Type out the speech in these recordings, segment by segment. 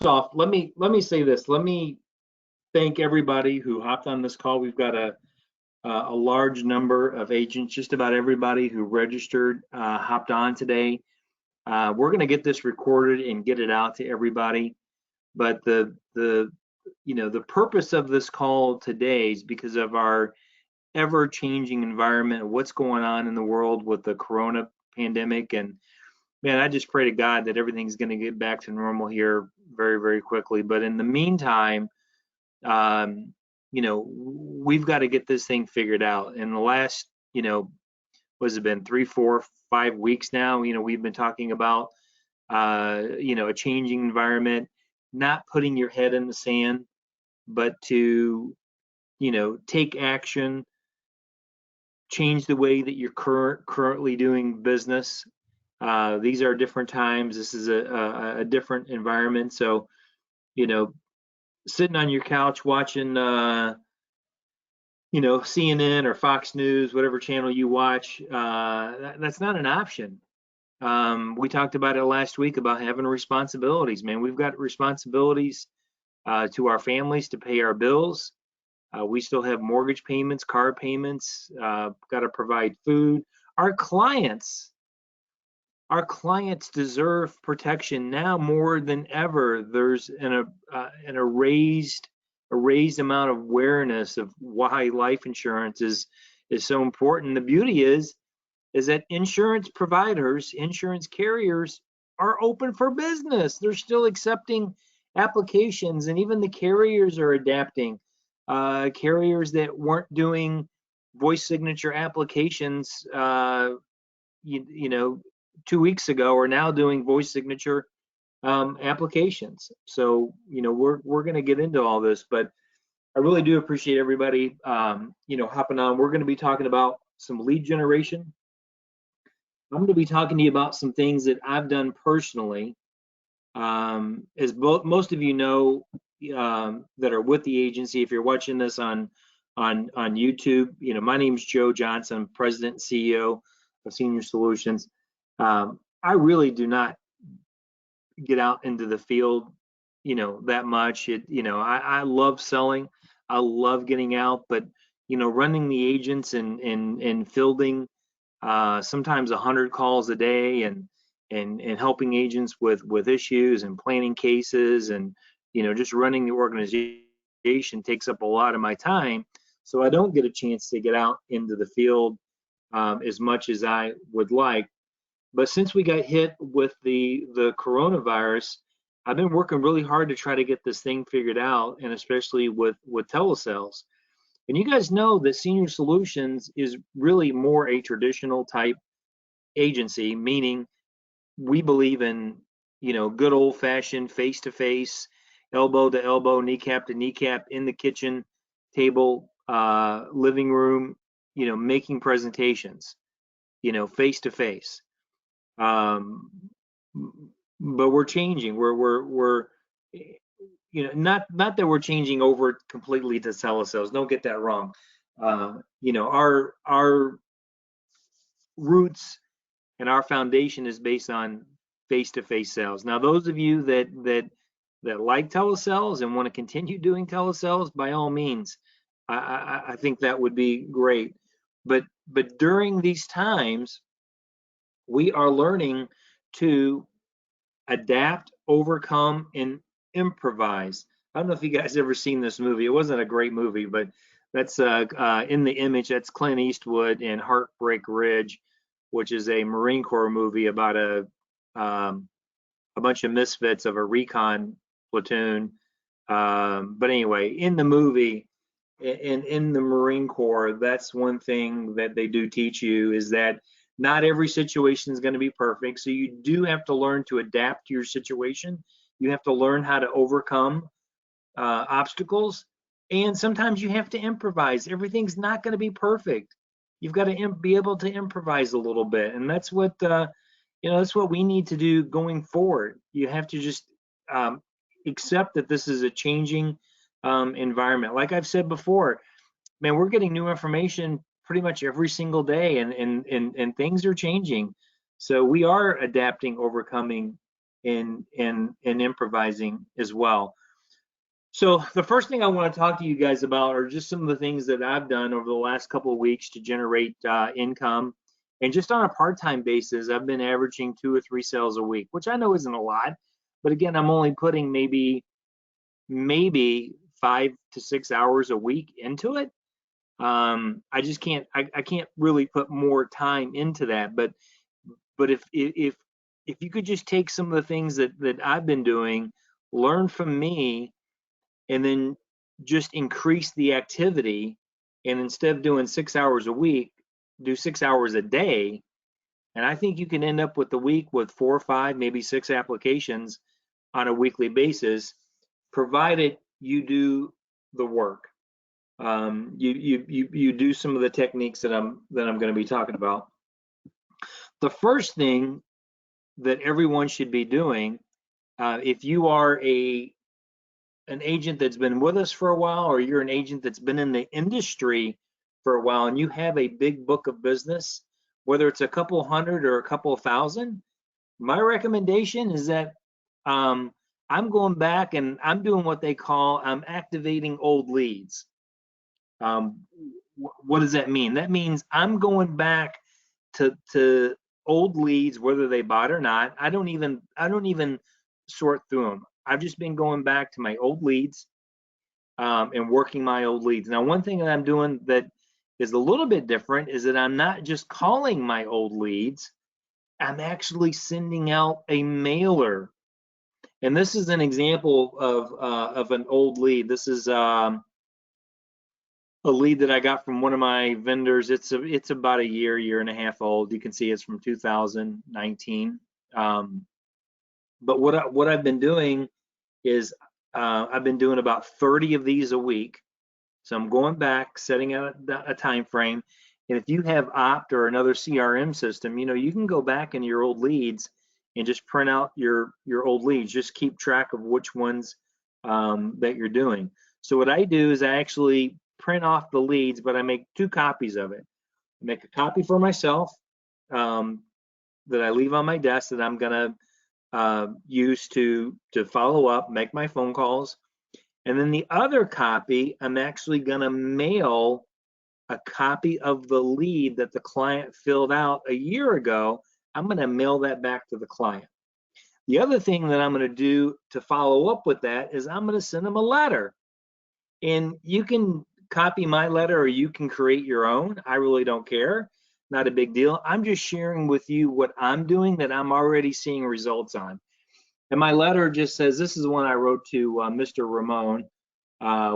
off, let me say this. Let me thank everybody who hopped on this call. We've got a large number of agents, just about everybody who registered hopped on today. We're going to get this recorded and get it out to everybody. But the purpose of this call today is because of our ever-changing environment, what's going on in the world with the corona pandemic. And man, I just pray to God that everything's going to get back to normal here very, very quickly. But in the meantime, we've got to get this thing figured out. In the last, what's it been, 3, 4, 5 weeks now? We've been talking about, a changing environment, not putting your head in the sand, but to, take action, change the way that you're currently doing business. These are different times. This is a different environment. So, sitting on your couch watching, CNN or Fox News, whatever channel you watch, that's not an option. We talked about it last week about having responsibilities, man. We've got responsibilities to our families to pay our bills. We still have mortgage payments, car payments, got to provide food. Our clients deserve protection now more than ever. There's a raised amount of awareness of why life insurance is so important. The beauty is that insurance providers, insurance carriers are open for business. They're still accepting applications, and even the carriers are adapting. Carriers that weren't doing voice signature applications, 2 weeks ago are now doing voice signature applications. So, we're going to get into all this, but I really do appreciate everybody, hopping on. We're going to be talking about some lead generation. I'm going to be talking to you about some things that I've done personally. As most of you know, that are with the agency, if you're watching this on YouTube, my name is Joe Johnson. I'm President and CEO of Senior Solutions. I really do not get out into the field, that much. I love selling. I love getting out, but running the agents and fielding sometimes 100 calls a day and helping agents with issues and planning cases and just running the organization takes up a lot of my time. So I don't get a chance to get out into the field as much as I would like. But since we got hit with the coronavirus, I've been working really hard to try to get this thing figured out, and especially with telesales. And you guys know that Senior Solutions is really more a traditional type agency, meaning we believe in, good old fashioned face to face, elbow to elbow, kneecap to kneecap, in the kitchen table, living room, making presentations, face to face. But we're changing. We're not that we're changing over completely to telesales. Don't get that wrong. Our roots and our foundation is based on face-to-face sales. Now, those of you that like telesales and want to continue doing telesales, by all means, I think that would be great. But during these times, we are learning to adapt, overcome, and improvise. I don't know if you guys ever seen this movie. It wasn't a great movie, but that's in the image. That's Clint Eastwood in Heartbreak Ridge, which is a Marine Corps movie about a bunch of misfits of a recon platoon. But anyway, in the movie, in the Marine Corps, that's one thing that they do teach you, is that not every situation is going to be perfect. So you do have to learn to adapt to your situation. You have to learn how to overcome obstacles. And sometimes you have to improvise. Everything's not going to be perfect. You've got to be able to improvise a little bit. And that's what, that's what we need to do going forward. You have to just accept that this is a changing environment. Like I've said before, man, we're getting new information pretty much every single day, and things are changing. So we are adapting, overcoming, and improvising as well. So the first thing I want to talk to you guys about are just some of the things that I've done over the last couple of weeks to generate income. And just on a part-time basis, I've been averaging 2 or 3 sales a week, which I know isn't a lot, but again, I'm only putting maybe 5 to 6 hours a week into it. I just I can't really put more time into that. But if you could just take some of the things that I've been doing, learn from me, and then just increase the activity, and instead of doing 6 hours a week, do 6 hours a day, and I think you can end up with the week with 4 or 5, maybe 6 applications on a weekly basis, provided you do the work. You do some of the techniques that I'm going to be talking about. The first thing that everyone should be doing, if you are an agent that's been with us for a while, or you're an agent that's been in the industry for a while, and you have a big book of business, whether it's a couple hundred or a couple thousand, my recommendation is that I'm going back and I'm doing what they call I'm activating old leads. What does that mean? That means I'm going back to old leads, whether they bought or not. I don't even sort through them. I've just been going back to my old leads and working my old leads. Now, one thing that I'm doing that is a little bit different is that I'm not just calling my old leads. I'm actually sending out a mailer. And this is an example of an old lead. This is a lead that I got from one of my vendors. It's about a year and a half old. You can see it's from 2019. But what I've been doing is I've been doing about 30 of these a week. So I'm going back, setting out a time frame. And if you have Opt or another CRM system, you can go back into your old leads and just print out your old leads. Just keep track of which ones that you're doing. So what I do is I actually print off the leads, but I make 2 copies of it. I make a copy for myself that I leave on my desk that I'm gonna use to follow up, make my phone calls. And then the other copy, I'm actually gonna mail a copy of the lead that the client filled out a year ago. I'm gonna mail that back to the client. The other thing that I'm gonna do to follow up with that is I'm gonna send them a letter. And you can copy my letter or you can create your own. I really don't care. Not a big deal. I'm just sharing with you what I'm doing that I'm already seeing results on. And my letter just says, this is the one I wrote to Mr. Ramon,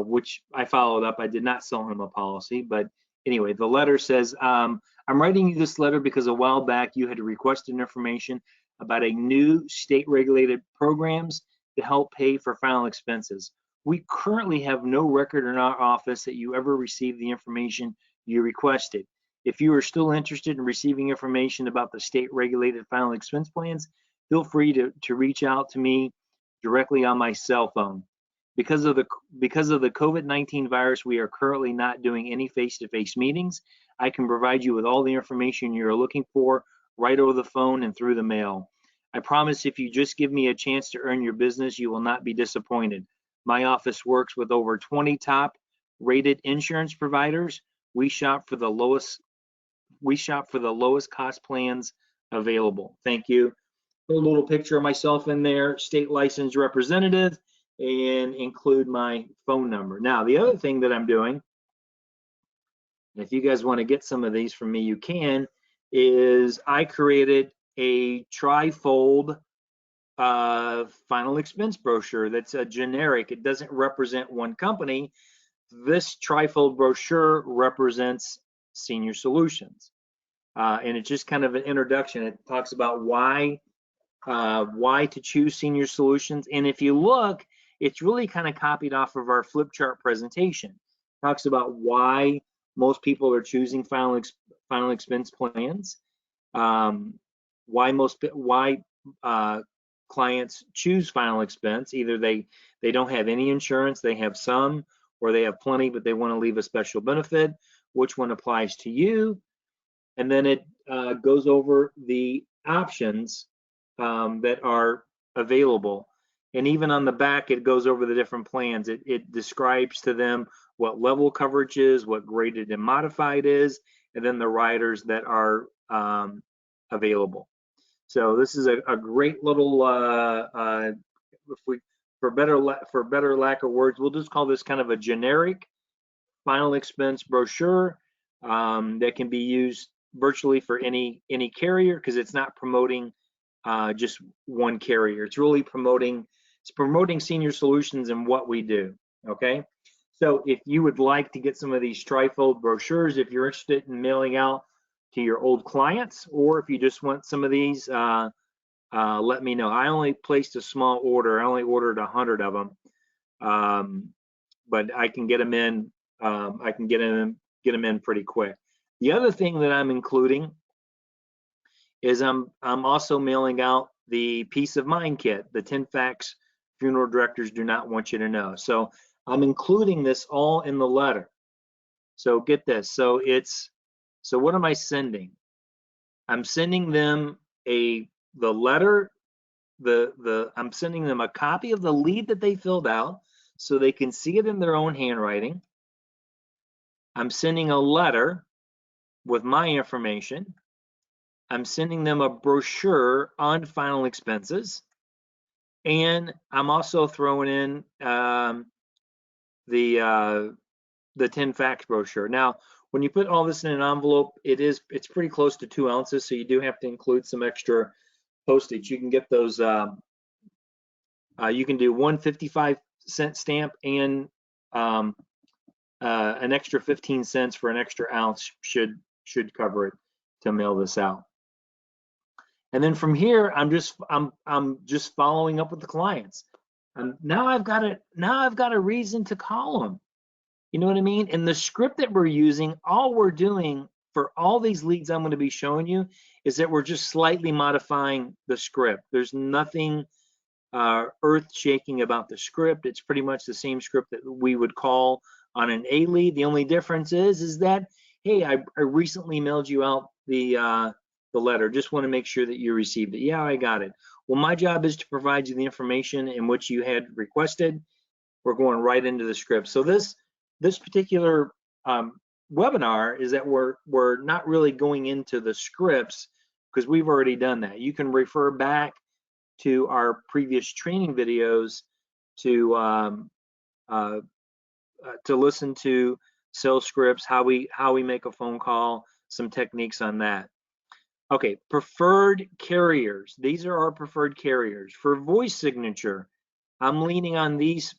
which I followed up. I did not sell him a policy, but anyway, the letter says, I'm writing you this letter because a while back you had requested information about a new state-regulated programs to help pay for final expenses. We currently have no record in our office that you ever received the information you requested. If you are still interested in receiving information about the state-regulated final expense plans, feel free to reach out to me directly on my cell phone. Because of the COVID-19 virus, we are currently not doing any face-to-face meetings. I can provide you with all the information you're looking for right over the phone and through the mail. I promise if you just give me a chance to earn your business, you will not be disappointed. My office works with over 20 top rated insurance providers. We shop for the lowest cost plans available. Thank you. Put a little picture of myself in there, state licensed representative, and include my phone number. Now, the other thing that I'm doing, if you guys want to get some of these from me, you can, is I created a trifold final expense brochure that's a generic. It doesn't represent one company. This trifold brochure represents Senior Solutions. And it's just kind of an introduction. It talks about why to choose Senior Solutions. And if you look, it's really kind of copied off of our flip chart presentation. It talks about why most people are choosing final expense plans, why clients choose final expense. Either they don't have any insurance, they have some, or they have plenty, but they want to leave a special benefit, which one applies to you. And then it goes over the options that are available. And even on the back, it goes over the different plans. It describes to them what level coverage is, what graded and modified is, and then the riders that are available. So this is a great little, if we, for better lack of words, we'll just call this kind of a generic final expense brochure that can be used virtually for any carrier, because it's not promoting just one carrier. It's really promoting senior solutions and what we do. Okay, so if you would like to get some of these trifold brochures, if you're interested in mailing out to your old clients, or if you just want some of these, let me know. I only placed a small order. I only ordered 100 of them, but I can get them in. I can get them in pretty quick. The other thing that I'm including is I'm also mailing out the Peace of Mind kit, the 10 facts funeral directors do not want you to know. So I'm including this all in the letter. So get this. So what am I sending? I'm sending them the letter. I'm sending them a copy of the lead that they filled out so they can see it in their own handwriting. I'm sending a letter with my information. I'm sending them a brochure on final expenses, and I'm also throwing in the 10 facts brochure. Now, when you put all this in an envelope, it's pretty close to 2 ounces, so you do have to include some extra postage. You can get those. You can do 1 55-cent stamp and an extra 15 cents for an extra ounce should cover it to mail this out. And then from here, I'm just following up with the clients. Now I've got a reason to call them. You know what I mean? And the script that we're using, all we're doing for all these leads I'm going to be showing you is that we're just slightly modifying the script. There's nothing earth-shaking about the script. It's pretty much the same script that we would call on an A lead. The only difference is that, hey, I recently mailed you out the letter. Just want to make sure that you received it. Yeah, I got it. Well, my job is to provide you the information in which you had requested. We're going right into the script. So this particular webinar is that we're not really going into the scripts because we've already done that. You can refer back to our previous training videos to listen to sales scripts, how we make a phone call, some techniques on that. Okay, preferred carriers. These are our preferred carriers. For voice signature, I'm leaning on these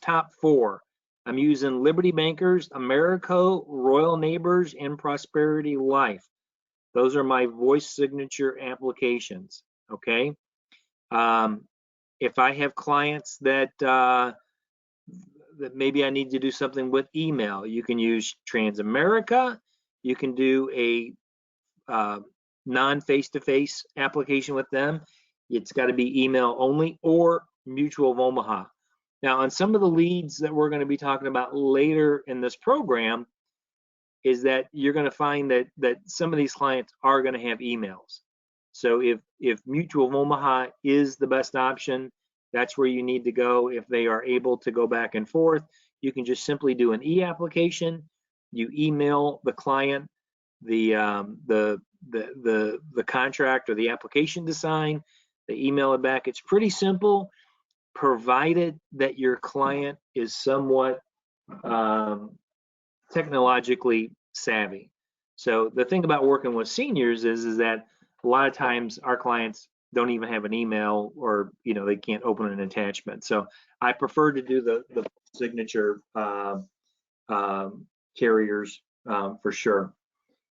top 4. I'm using Liberty Bankers, Americo, Royal Neighbors, and Prosperity Life. Those are my voice signature applications. Okay. If I have clients that maybe I need to do something with email, you can use Transamerica. You can do a non-face-to-face application with them. It's got to be email only, or Mutual of Omaha. Now, on some of the leads that we're going to be talking about later in this program, is that you're going to find that some of these clients are going to have emails. So if Mutual of Omaha is the best option, that's where you need to go. If they are able to go back and forth, you can just simply do an e-application. You email the client the contract or the application to sign. They email it back. It's pretty simple, provided that your client is somewhat technologically savvy. So the thing about working with seniors is that a lot of times our clients don't even have an email, or they can't open an attachment. So I prefer to do the signature carriers for sure.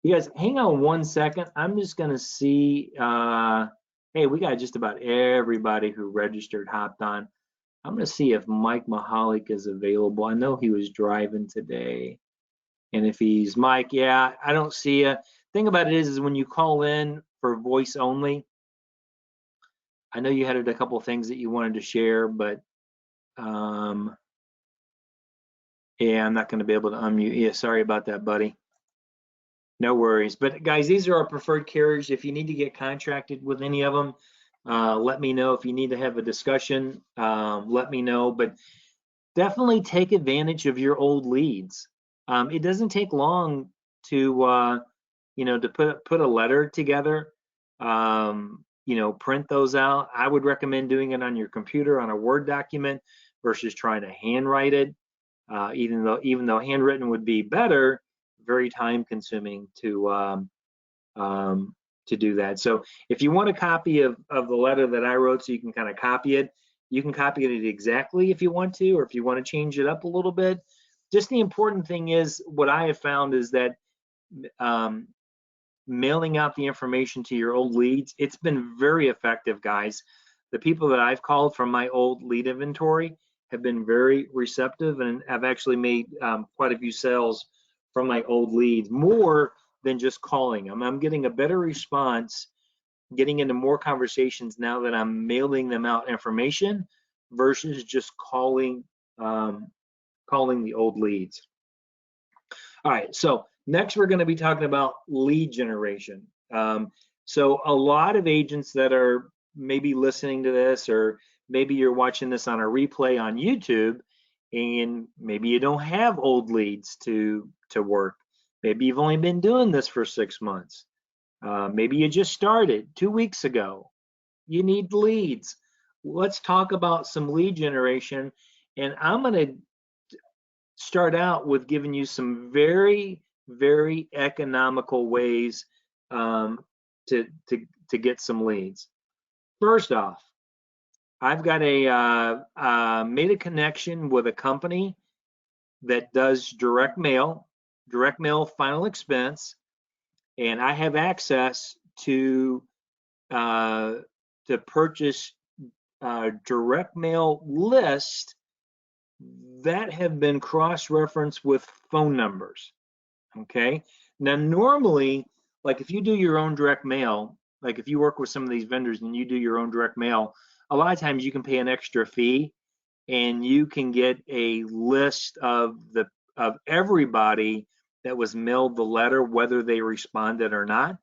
You guys, hang on one second. I'm just gonna see. Hey, we got just about everybody who registered hopped on. I'm gonna see if Mike Mahalik is available. I know he was driving today. And if he's Mike, yeah, I don't see you. Thing about it is when you call in for voice only, I know you had a couple of things that you wanted to share, but yeah, I'm not going to be able to unmute. Yeah, sorry about that, buddy. No worries. But guys, these are our preferred carriers. If you need to get contracted with any of them, Let me know if you need to have a discussion. Let me know, but definitely take advantage of your old leads. It doesn't take long to to put a letter together. Print those out. I would recommend doing it on your computer on a Word document versus trying to handwrite it. Even though handwritten would be better, very time consuming to do that. So if you want a copy of the letter that I wrote so you can kind of copy it, you can copy it exactly if you want to, or if you want to change it up a little bit. Just the important thing is, what I have found is that um, mailing out the information to your old leads, it's been very effective, guys. The people that I've called from my old lead inventory have been very receptive, and I've actually made quite a few sales from my old leads, more than just calling them. I'm getting a better response, getting into more conversations now that I'm mailing them out information versus just calling the old leads. All right, so next we're going to be talking about lead generation. So a lot of agents that are maybe listening to this, or maybe you're watching this on a replay on YouTube, and maybe you don't have old leads to work. Maybe you've only been doing this for 6 months. Maybe you just started 2 weeks ago. You need leads. Let's talk about some lead generation, and I'm going to start out with giving you some very, very economical ways to get some leads. First off, I've got made a connection with a company that does direct mail final expense, and I have access to purchase direct mail lists that have been cross-referenced with phone numbers. Okay. Now, normally, like if you do your own direct mail, like if you work with some of these vendors and you do your own direct mail, a lot of times you can pay an extra fee and you can get a list of everybody that was mailed the letter, whether they responded or not.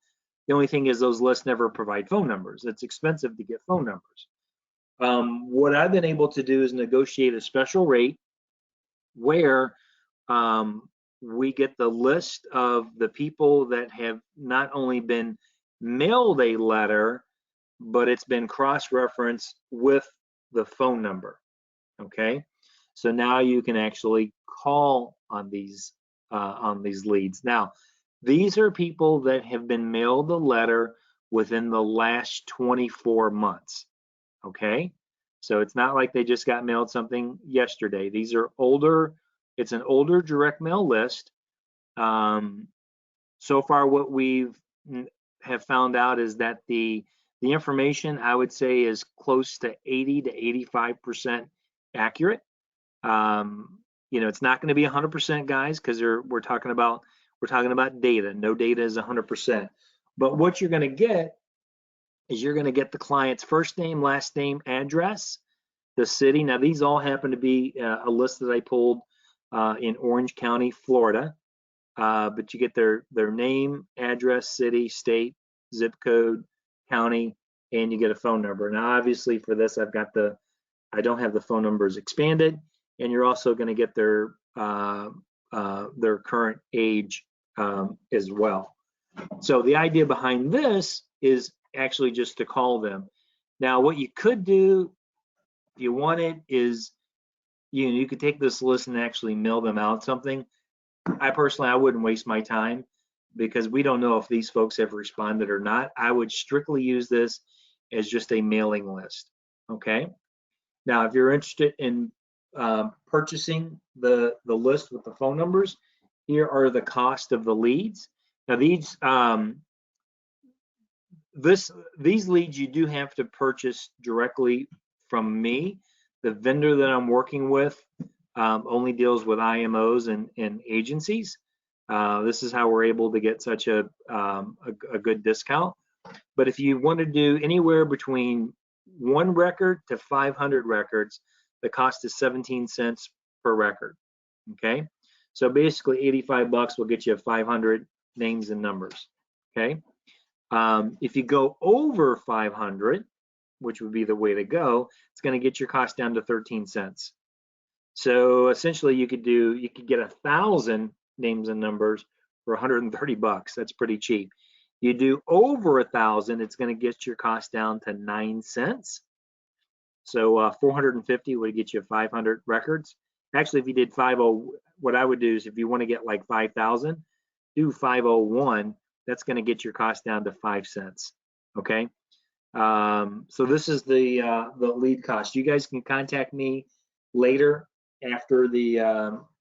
The only thing is those lists never provide phone numbers. It's expensive to get phone numbers. What I've been able to do is negotiate a special rate where we get the list of the people that have not only been mailed a letter, but it's been cross-referenced with the phone number. Okay, so now you can actually call on these leads. Now, these are people that have been mailed a letter within the last 24 months. Okay, so it's not like they just got mailed something yesterday. These are older. It's an older direct mail list. So far, what we've have found out is that the information, I would say, is close to 80 to 85% accurate. It's not going to be 100%, guys, because we're talking about data. No data is 100%. But what you're going to get is you're going to get the client's first name, last name, address, the city. Now, these all happen to be a list that I pulled in Orange County, Florida. But you get their name, address, city, state, zip code, county, and you get a phone number. Now, obviously, for this, I don't have the phone numbers expanded, and you're also going to get their current age as well. So the idea behind this is actually just to call them. Now, what you could do, if you wanted, is you could take this list and actually mail them out something. I wouldn't waste my time because we don't know if these folks have responded or not. I would strictly use this as just a mailing list. Okay. Now, if you're interested in purchasing the list with the phone numbers, here are the cost of the leads. Now, these leads you do have to purchase directly from me. The vendor that I'm working with only deals with IMOs and agencies. This is how we're able to get such a good discount. But if you want to do anywhere between 1 record to 500 records, the cost is 17 cents per record. Okay, so basically $85 will get you 500 names and numbers. Okay, if you go over 500, which would be the way to go, it's going to get your cost down to 13 cents. So essentially you could get 1,000 names and numbers for 130 bucks. That's pretty cheap. You do over 1,000, it's going to get your cost down to 9 cents. So 450 would get you 500 records. Actually, if you did 50, what I would do is if you want to get like 5,000, do 501. That's going to get your cost down to 5 cents. Okay. So this is the lead cost. You guys can contact me later after the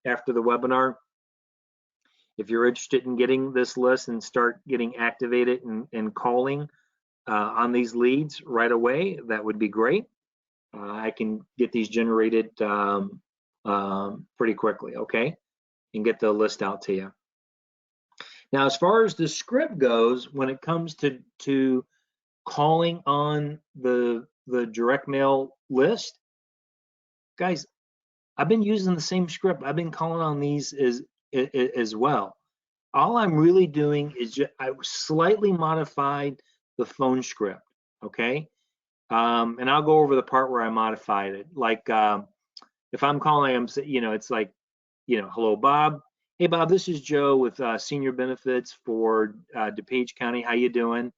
webinar if you're interested in getting this list and start getting activated and calling on these leads right away. That would be great. I can get these generated pretty quickly, okay, and get the list out to you. Now, as far as the script goes, when it comes to calling on the direct mail list, guys, I've been using the same script. I've been calling on these as well. All I'm really doing is I slightly modified the phone script, okay? And I'll go over the part where I modified it. Like if I'm calling, it's like, hello, Bob. Hey, Bob, this is Joe with Senior Benefits for DuPage County. How you doing?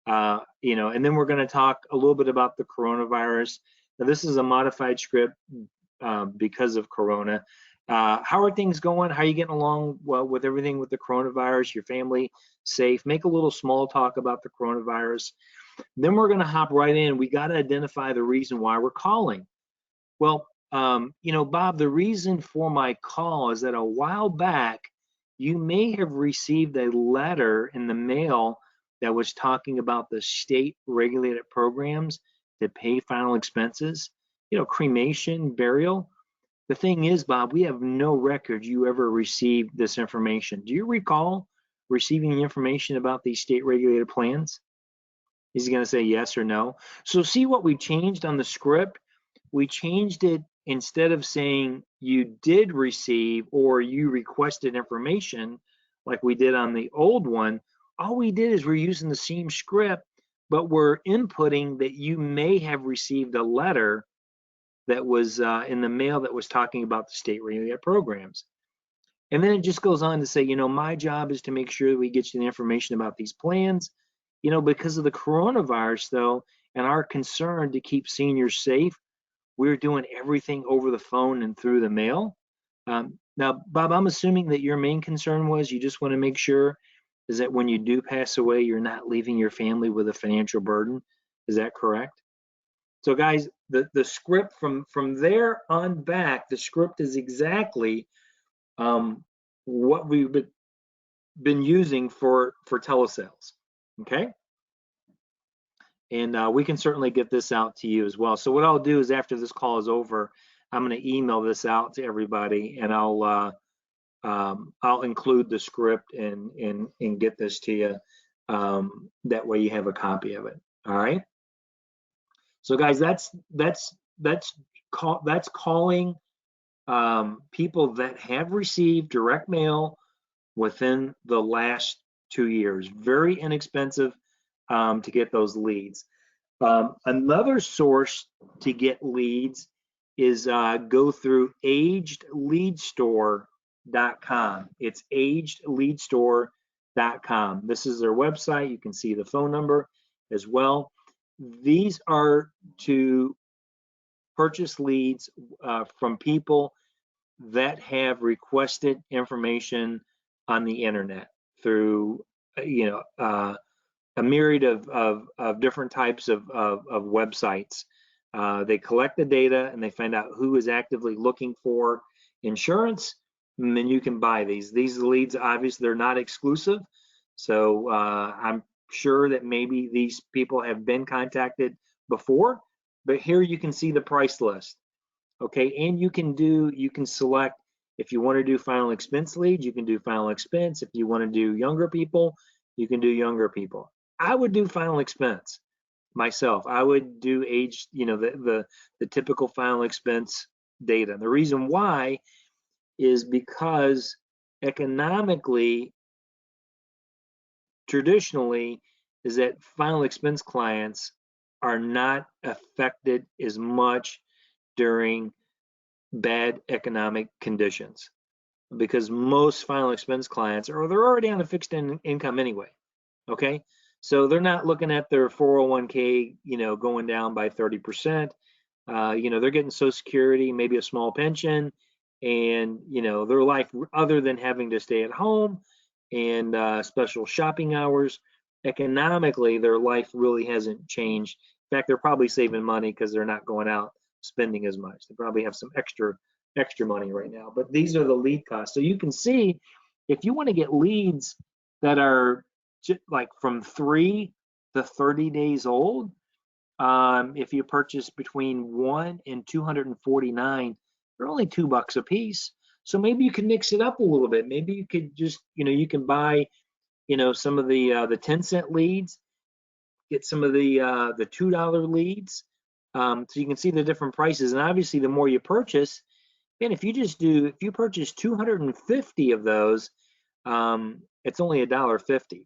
And then we're going to talk a little bit about the coronavirus. Now, this is a modified script because of Corona. How are things going? How are you getting along with everything with the coronavirus? Your family safe? Make a little small talk about the coronavirus. Then we're going to hop right in. We got to identify the reason why we're calling. Well, Bob, the reason for my call is that a while back, you may have received a letter in the mail that was talking about the state regulated programs that pay final expenses, cremation, burial. The thing is, Bob, we have no record you ever received this information. Do you recall receiving information about these state regulated plans? He's going to say yes or no. So see what we changed on the script? We changed it, instead of saying you did receive or you requested information like we did on the old one. All we did is we're using the same script, but we're inputting that you may have received a letter that was in the mail that was talking about the state regulated programs. And then it just goes on to say, my job is to make sure that we get you the information about these plans. Because of the coronavirus, though, and our concern to keep seniors safe, we're doing everything over the phone and through the mail. Now, Bob, I'm assuming that your main concern was you just want to make sure is that when you do pass away, you're not leaving your family with a financial burden. Is that correct? So, guys, the script from there on back, the script is exactly what we've been using for telesales. Okay. And we can certainly get this out to you as well. So what I'll do is after this call is over, I'm going to email this out to everybody, and I'll include the script and get this to you. That way you have a copy of it. All right. So guys, that's calling people that have received direct mail within the last 2 years. Very inexpensive to get those leads. Another source to get leads is go through agedleadstore.com. It's agedleadstore.com. This is their website. You can see the phone number as well. These are to purchase leads from people that have requested information on the internet through, a myriad of different types of websites. They collect the data and they find out who is actively looking for insurance, and then you can buy these. These leads, obviously, they're not exclusive. So I'm sure that maybe these people have been contacted before, but here you can see the price list. Okay, and you can select if you want to do final expense leads, you can do final expense. If you want to do younger people, you can do younger people. I would do final expense myself. I would do age, the typical final expense data. The reason why is because economically, traditionally, is that final expense clients are not affected as much during bad economic conditions, because most final expense clients they're already on a fixed income anyway. Okay, so they're not looking at their 401k, going down by 30%. They're getting Social Security, maybe a small pension, and their life, other than having to stay at home and special shopping hours, economically their life really hasn't changed. In fact, they're probably saving money because they're not going out spending as much. They probably have some extra money right now. But these are the lead costs. So you can see, if you want to get leads that are like from 3 to 30 days old, if you purchase between 1 and 249, they're only $2 a piece. So maybe you can mix it up a little bit. Maybe you could just, you can buy, some of the 10-cent leads, get some of the $2 leads, so you can see the different prices. And obviously, the more you purchase, and if you purchase 250 of those, it's only $1.50.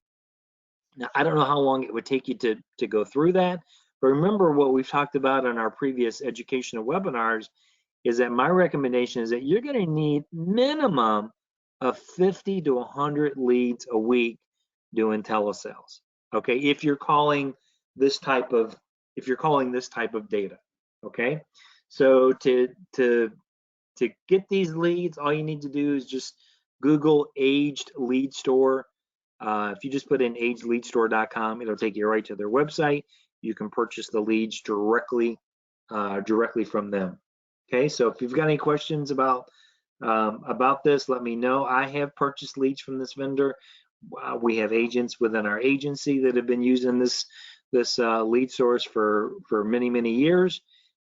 Now, I don't know how long it would take you to go through that, but remember what we've talked about in our previous educational webinars is that my recommendation is that you're going to need minimum of 50 to 100 leads a week doing telesales. Okay, if you're calling this type of data. Okay, so to get these leads, all you need to do is just Google aged lead store. If you just put in agedleadstore.com, it'll take you right to their website. You can purchase the leads directly from them. Okay, so if you've got any questions about this, let me know. I have purchased leads from this vendor. We have agents within our agency that have been using this lead source for many years,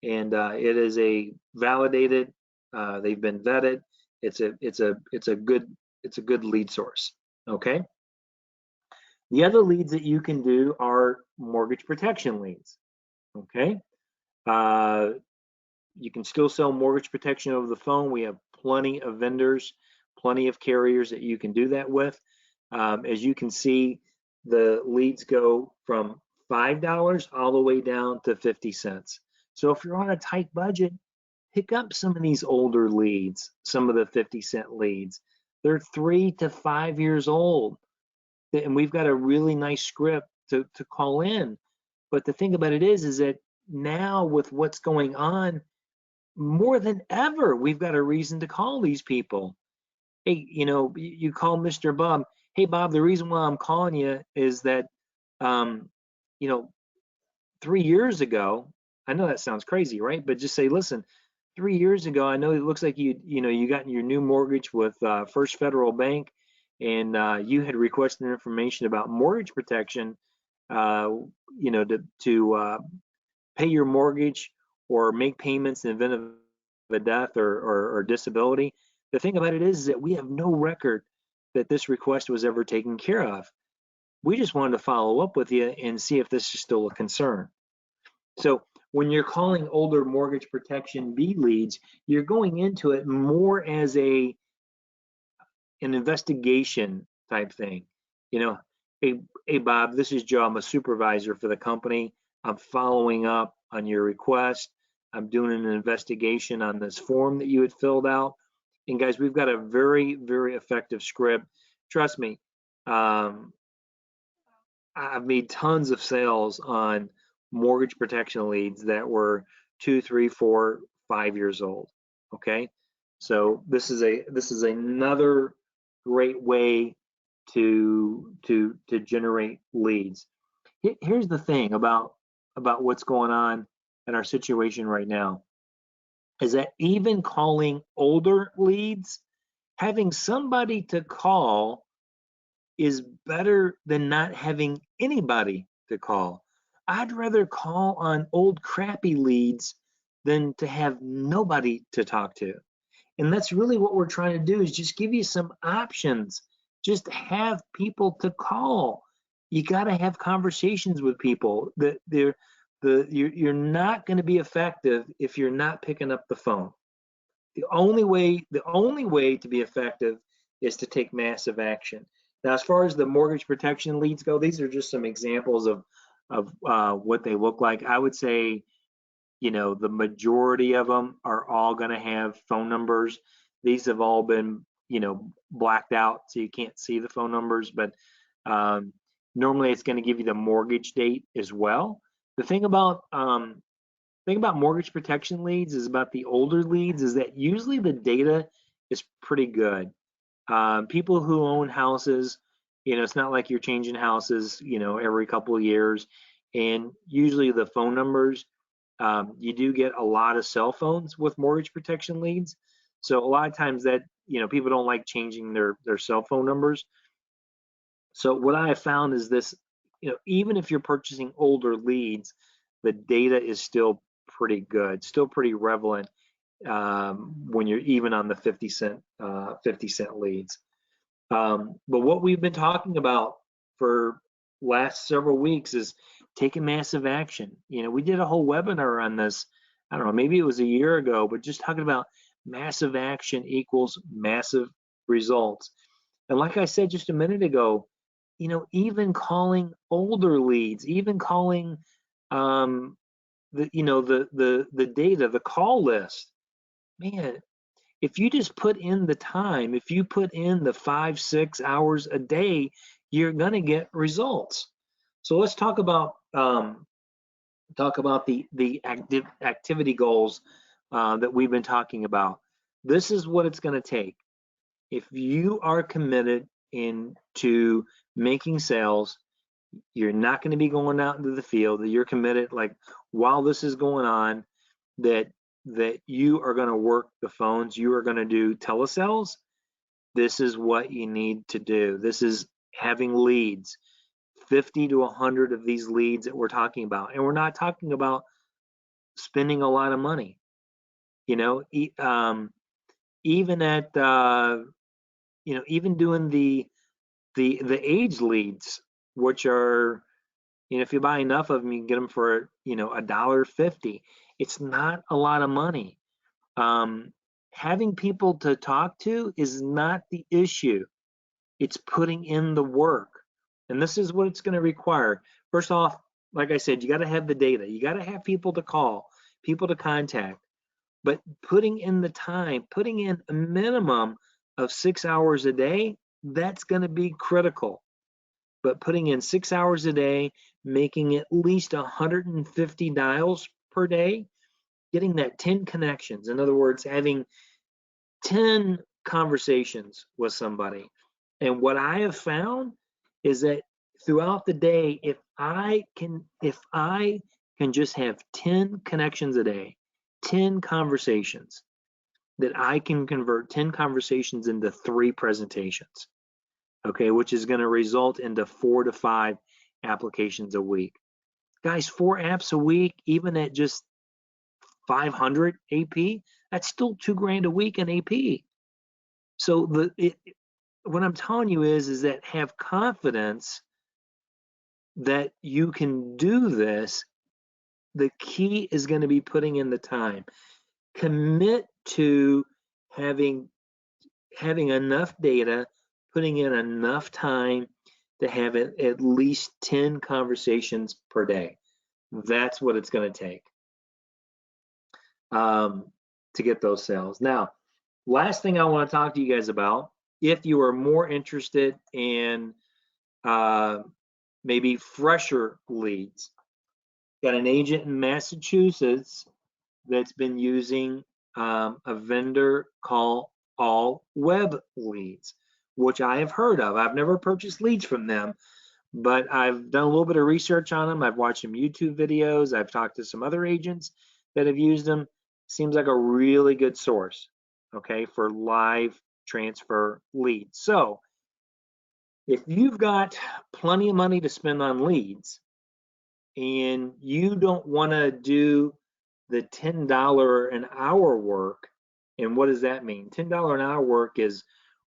and it is a validated. They've been vetted. It's a good lead source. Okay. The other leads that you can do are mortgage protection leads. Okay. You can still sell mortgage protection over the phone. We have plenty of vendors, plenty of carriers that you can do that with. As you can see, the leads go from $5 all the way down to 50 cents. So if you're on a tight budget, pick up some of these older leads, some of the 50-cent leads. They're 3 to 5 years old, and we've got a really nice script to call in. But the thing about it is that now with what's going on, more than ever, we've got a reason to call these people. Hey, you call Mr. Bob. Hey, Bob, the reason why I'm calling you is that, 3 years ago, I know that sounds crazy, right? But just say, listen, 3 years ago, I know it looks like you got your new mortgage with First Federal Bank, and you had requested information about mortgage protection, to pay your mortgage or make payments in the event of a death or disability. The thing about it is that we have no record that this request was ever taken care of. We just wanted to follow up with you and see if this is still a concern. So when you're calling older mortgage protection B leads, you're going into it more as an investigation type thing. Hey Bob, this is Joe. I'm a supervisor for the company. I'm following up on your request. I'm doing an investigation on this form that you had filled out. And guys, we've got a very, very effective script. Trust me, I've made tons of sales on mortgage protection leads that were 2, 3, 4, 5 years old. Okay, so this is another great way to generate leads. Here's the thing about what's going on in our situation right now is that even calling older leads, having somebody to call is better than not having anybody to call. I'd rather call on old crappy leads than to have nobody to talk to. And that's really what we're trying to do, is just give you some options. Just have people to call. You got to have conversations with people. You're not going to be effective if you're not picking up the phone. The only way to be effective is to take massive action. Now, as far as the mortgage protection leads go, these are just some examples of of what they look like. I would say, the majority of them are all going to have phone numbers. These have all been, blacked out, so you can't see the phone numbers, but normally it's going to give you the mortgage date as well. The thing about mortgage protection leads is about the older leads is that usually the data is pretty good. People who own houses, it's not like you're changing houses, every couple of years. And usually the phone numbers, you do get a lot of cell phones with mortgage protection leads. So a lot of times that, people don't like changing their cell phone numbers. So what I have found is this, even if you're purchasing older leads, the data is still pretty good, still pretty relevant when you're even on the 50-cent leads. But what we've been talking about for last several weeks is taking massive action. We did a whole webinar on this. I don't know, maybe it was a year ago, but just talking about massive action equals massive results. And like I said just a minute ago, even calling older leads, even calling the data, the call list, man, if you just put in the time, if you put in the 5-6 hours a day, you're going to get results. So let's talk about the activity goals that we've been talking about. This is what it's going to take. If you are committed into making sales, you're not going to be going out into the field. That you're committed, like while this is going on, that you are going to work the phones, you are going to do telesales. This is what you need to do. This is having leads, 50 to 100 of these leads that we're talking about. And we're not talking about spending a lot of money. Even at even doing the age leads, which are, if you buy enough of them, you can get them for $1.50. It's not a lot of money. Having people to talk to is not the issue. It's putting in the work. And this is what it's going to require. First off, like I said, you got to have the data. You got to have people to call, people to contact. But putting in the time, putting in a minimum of 6 hours a day, that's going to be critical. But putting in 6 hours a day, making at least 150 dials per day, getting that 10 connections. In other words, having 10 conversations with somebody. And what I have found is that throughout the day, if I can just have 10 connections a day, 10 conversations, that I can convert 10 conversations into 3 presentations, okay, which is going to result into 4 to 5 applications a week. Guys, 4 apps a week, even at just 500 AP, that's still $2,000 a week in AP. So what I'm telling you is that have confidence that you can do this. The key is going to be putting in the time. Commit to having enough data, putting in enough time to have at least 10 conversations per day. That's what it's going to take to get those sales. Now, last thing I want to talk to you guys about, if you are more interested in maybe fresher leads, got an agent in Massachusetts that's been using a vendor called All Web Leads, which I have heard of. I've never purchased leads from them, but I've done a little bit of research on them. I've watched some YouTube videos. I've talked to some other agents that have used them. Seems like a really good source, okay, for live transfer leads. So if you've got plenty of money to spend on leads and you don't want to do the $10 an hour work, and what does that mean? $10 an hour work is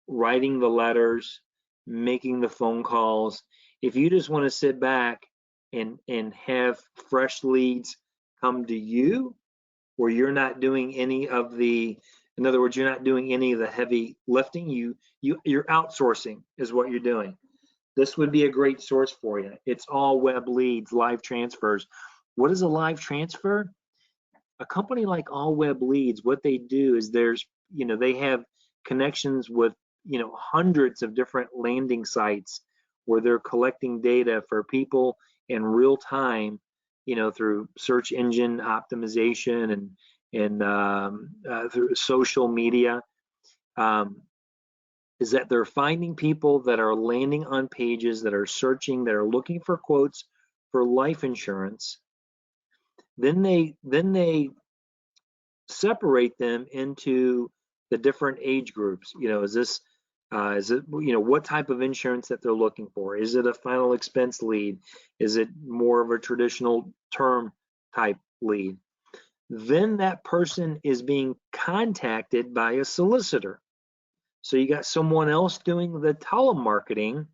writing the letters, making the phone calls. If you just want to sit back and have fresh leads come to you, where you're not doing any of the, in other words, you're not doing any of the heavy lifting, you're outsourcing is what you're doing. this would be a great source for you. It's all web leads, live transfers. What is a live transfer? A company like All Web Leads, what they do is they have connections with, hundreds of different landing sites where they're collecting data for people in real time, through search engine optimization and through social media. Is that they're finding people that are landing on pages that are searching, that are looking for quotes for life insurance. Then they separate them into the different age groups. Is it what type of insurance that they're looking for? Is it a final expense lead? Is it more of a traditional term type lead? Then that person is being contacted by a solicitor. So you got someone else doing the telemarketing.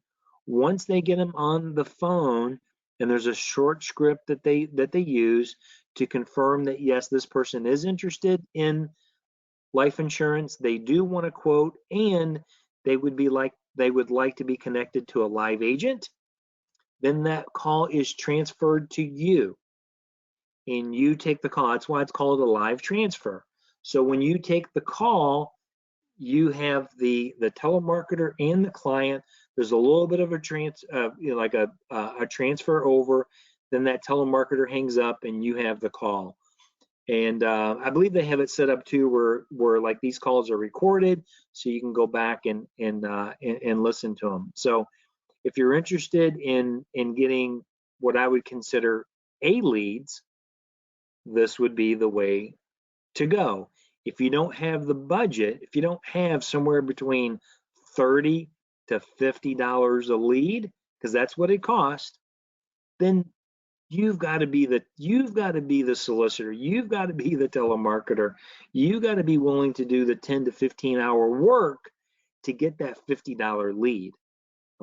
Once they get them on the phone, and there's a short script that they use to confirm that yes, this person is interested in life insurance, they do want a quote, and they would like to be connected to a live agent. Then that call is transferred to you, and you take the call. That's why it's called a live transfer. So when you take the call, you have the telemarketer and the client. There's a little bit of a a transfer over. Then that telemarketer hangs up, and you have the call. And I believe they have it set up too, where like these calls are recorded, so you can go back and listen to them. So if you're interested in getting what I would consider A leads, this would be the way to go. If you don't have the budget, if you don't have somewhere between $30 to $50 a lead, because that's what it costs, then you've got to be the solicitor, you've got to be the telemarketer, you've got to be willing to do the 10 to 15 hour work to get that $50 lead.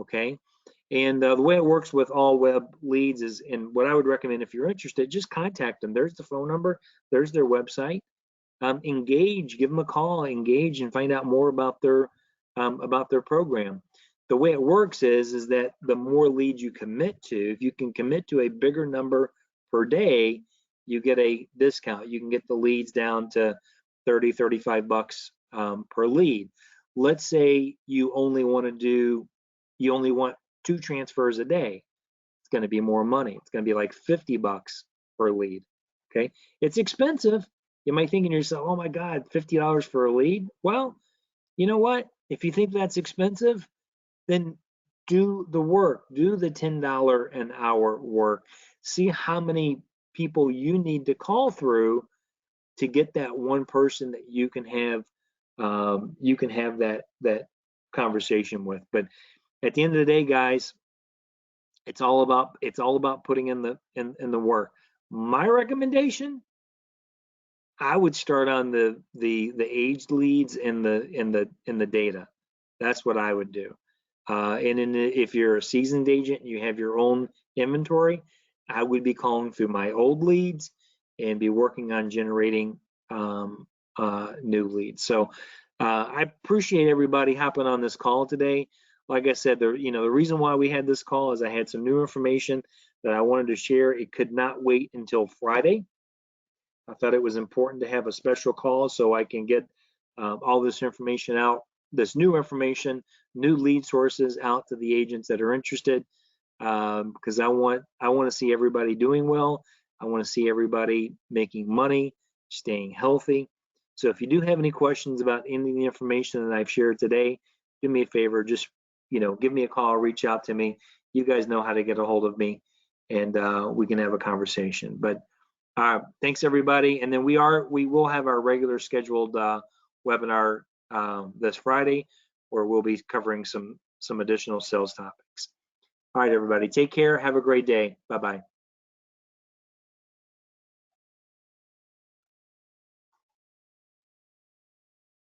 Okay. And the way it works with All Web Leads is, and what I would recommend if you're interested, just contact them. There's the phone number, there's their website. Engage, give them a call, engage, and find out more about their program. The way it works is that the more leads you commit to, if you can commit to a bigger number per day, you get a discount. You can get the leads down to 30, 35 bucks per lead. Let's say you only want 2 transfers a day. It's going to be more money. It's going to be like 50 bucks per lead. Okay, it's expensive. You might think to yourself, oh my God, $50 for a lead? Well, you know what? If you think that's expensive, then do the work, do the $10 an hour work. See how many people you need to call through to get that one person that you can have that conversation with. But at the end of the day, guys, it's all about putting in the work. My recommendation, I would start on the aged leads and the data. That's what I would do. If you're a seasoned agent and you have your own inventory, I would be calling through my old leads and be working on generating new leads. So I appreciate everybody hopping on this call today. Like I said, the reason why we had this call is I had some new information that I wanted to share. It could not wait until Friday. I thought it was important to have a special call so I can get all this information out, this new information, new lead sources out to the agents that are interested, because I want to see everybody doing well. I want to see everybody making money, staying healthy. So if you do have any questions about any of the information that I've shared today, do me a favor, just give me a call, reach out to me. You guys know how to get a hold of me, and we can have a conversation. But thanks everybody, and then we will have our regular scheduled webinar this Friday, where we'll be covering some additional sales topics. All right, everybody, take care. Have a great day. Bye-bye.